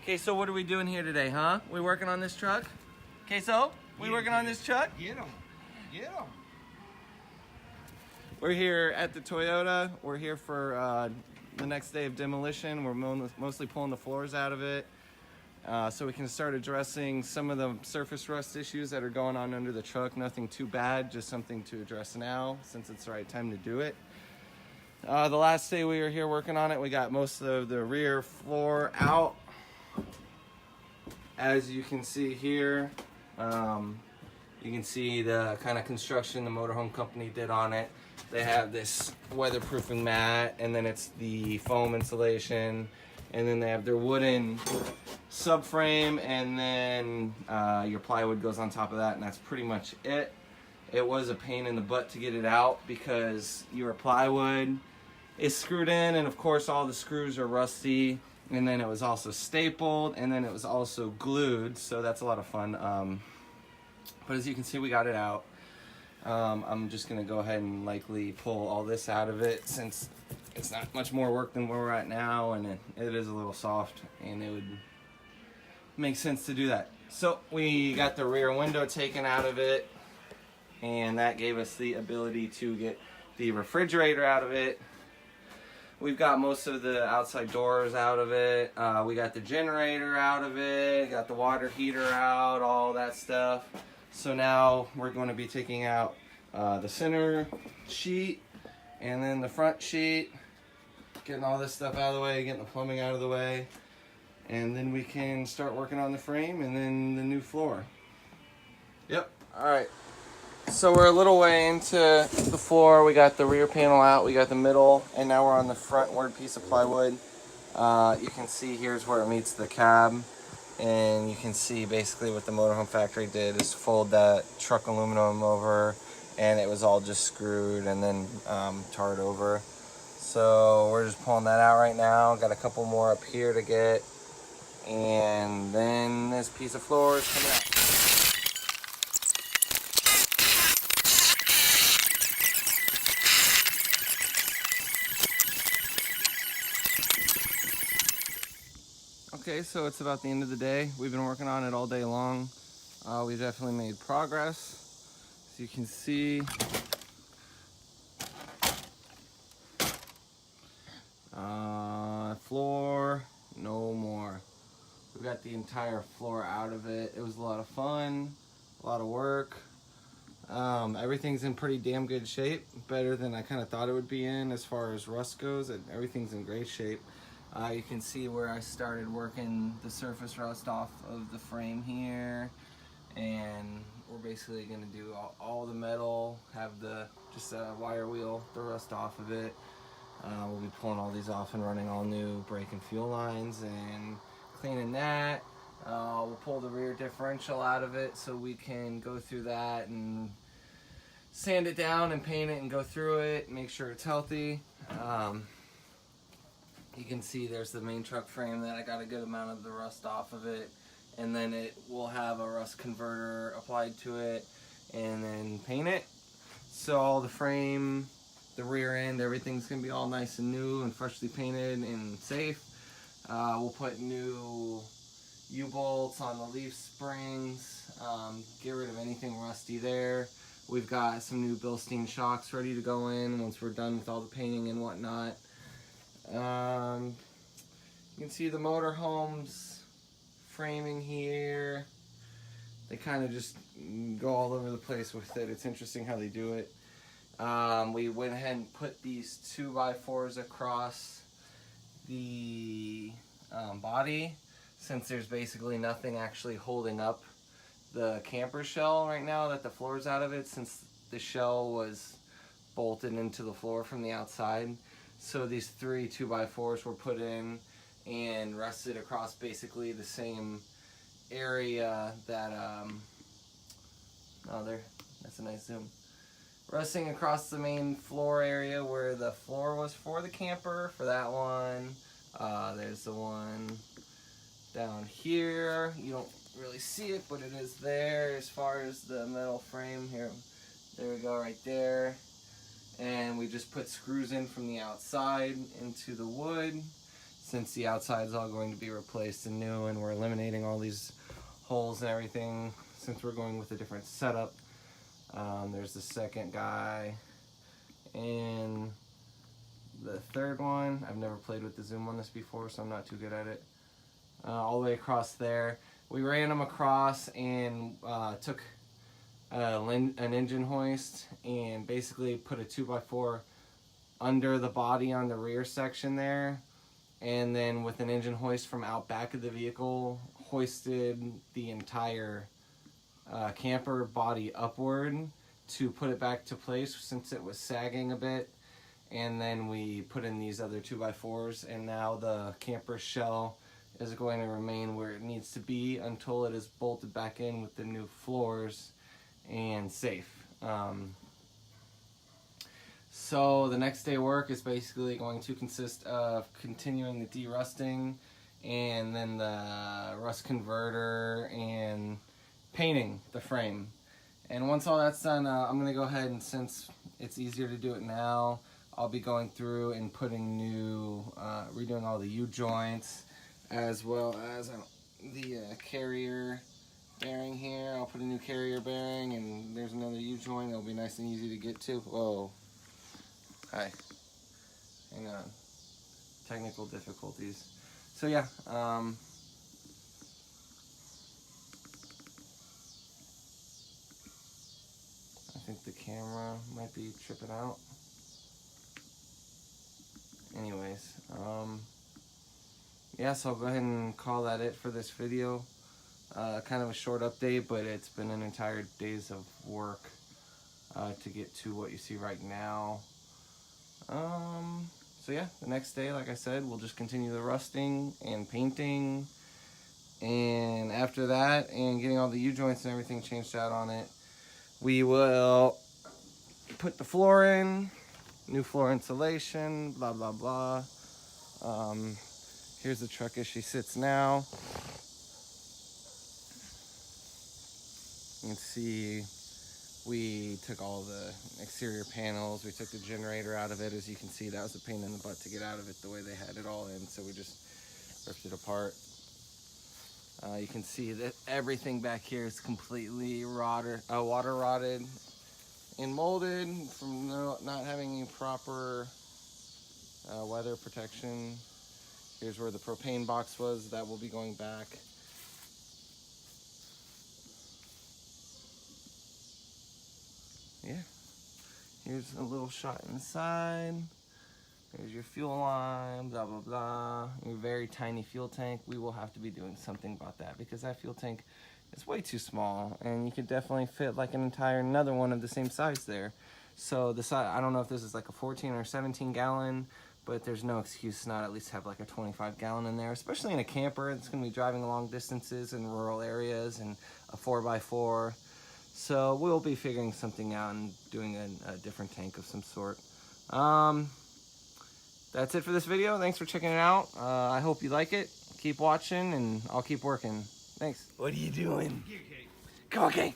Okay, so what are we doing here today, huh? We working on this truck? Okay, so we working on this truck? Get them. Get them. We're here at the Toyota. We're here for the next day of demolition. We're mostly pulling the floors out of it so we can start addressing some of the surface rust issues that are going on under the truck. Nothing too bad, just something to address now since it's the right time to do it. The last day we were here working on it, we got most of the rear floor out. As you can see here, you can see the kind of construction the Motorhome company did on it. They have this weatherproofing mat, and then it's the foam insulation, and then they have their wooden subframe, and then your plywood goes on top of that, and that's pretty much it. It was a pain in the butt to get it out because your plywood is screwed in, and of course all the screws are rusty, and then it was also stapled, and then it was also glued, so that's a lot of fun. But as you can see, we got it out. I'm just gonna go ahead and likely pull all this out of it since it's not much more work than where we're at now, and it is a little soft, and it would make sense to do that. So we got the rear window taken out of it, and that gave us the ability to get the refrigerator out of it. We've got most of the outside doors out of it. We got the generator out of it, got the water heater out, all that stuff. So now we're going to be taking out the center sheet and then the front sheet, getting all this stuff out of the way, getting the plumbing out of the way, and then we can start working on the frame and then the new floor. Yep. All right. So we're a little way into the floor. We got the rear panel out, we got the middle, and now we're on the frontward piece of plywood. You can see here's where it meets the cab, and you can see basically what the Motorhome factory did is fold that truck aluminum over, and it was all just screwed and then tarred over. So we're just pulling that out right now. Got a couple more up here to get, and then this piece of floor is coming out. Okay, so it's about the end of the day. We've been working on it all day long. We definitely made progress. As you can see, floor, no more. We got the entire floor out of it. It was a lot of fun, a lot of work. Everything's in pretty damn good shape, better than I kind of thought it would be in as far as rust goes, and everything's in great shape. You can see where I started working the surface rust off of the frame here, and we're basically going to do all the metal, have just a wire wheel, the rust off of it. We'll be pulling all these off and running all new brake and fuel lines and cleaning that. We'll pull the rear differential out of it so we can go through that and sand it down and paint it and go through it, make sure it's healthy. You can see there's the main truck frame that I got a good amount of the rust off of it, and then it will have a rust converter applied to it and then paint it. So all the frame, the rear end, everything's gonna be all nice and new and freshly painted and safe. We'll put new U-bolts on the leaf springs, get rid of anything rusty there. We've got some new Bilstein shocks ready to go in once we're done with all the painting and whatnot. You can see the Motorhome's framing here. They kind of just go all over the place with it. It's interesting how they do it. We went ahead and put these 2x4s across the body, since there's basically nothing actually holding up the camper shell right now that the floor's out of it, since the shell was bolted into the floor from the outside. So these 3 2x4s were put in and rested across basically the same area that, that's a nice zoom. Resting across the main floor area where the floor was for the camper, for that one. There's the one down here. You don't really see it, but it is there as far as the metal frame here. There we go, right there. And we just put screws in from the outside into the wood. since the outside is all going to be replaced and new, and we're eliminating all these holes and everything, since we're going with a different setup. There's the second guy, and the third one. I've never played with the zoom on this before, so I'm not too good at it. All the way across there. We ran them across and took an engine hoist and basically put a 2x4 under the body on the rear section there, and then with an engine hoist from out back of the vehicle, hoisted the entire camper body upward to put it back to place since it was sagging a bit. And then we put in these other 2x4s, and now the camper shell is going to remain where it needs to be until it is bolted back in with the new floors and safe. So the next day work is basically going to consist of continuing the de-rusting, and then the rust converter, and painting the frame. And once all that's done, I'm going to go ahead, and since it's easier to do it now, I'll be going through and putting new, redoing all the U-joints, as well as the carrier bearing here. I'll put a new carrier bearing, and there's another U-joint. It'll be nice and easy to get to. Whoa. Hi. Hang on. Technical difficulties. So yeah, I think the camera might be tripping out. Anyways, yeah, so I'll go ahead and call that it for this video. Kind of a short update, but it's been an entire days of work to get to what you see right now. So yeah, the next day, like I said, we'll just continue the rusting and painting, and after that, and getting all the U-joints and everything changed out on it, we will put the floor in, new floor insulation, blah blah blah. Here's the truck as she sits now. You can see we took all the exterior panels, we took the generator out of it. As you can see, that was a pain in the butt to get out of it the way they had it all in, so we just ripped it apart. You can see that everything back here is completely water rotted and molded from not having any proper weather protection. Here's where the propane box was, that will be going back. Yeah, here's a little shot inside. There's your fuel line, blah blah blah. Your very tiny fuel tank. We will have to be doing something about that, because that fuel tank is way too small, and you could definitely fit like another one of the same size there. So the size, I don't know if this is like a 14 or 17 gallon, but there's no excuse to not at least have like a 25 gallon in there, especially in a camper. It's going to be driving long distances in rural areas, and a 4x4. So we'll be figuring something out and doing a different tank of some sort. That's it for this video. Thanks for checking it out. I hope you like it. Keep watching, and I'll keep working. Thanks. What are you doing? Come on, Kate.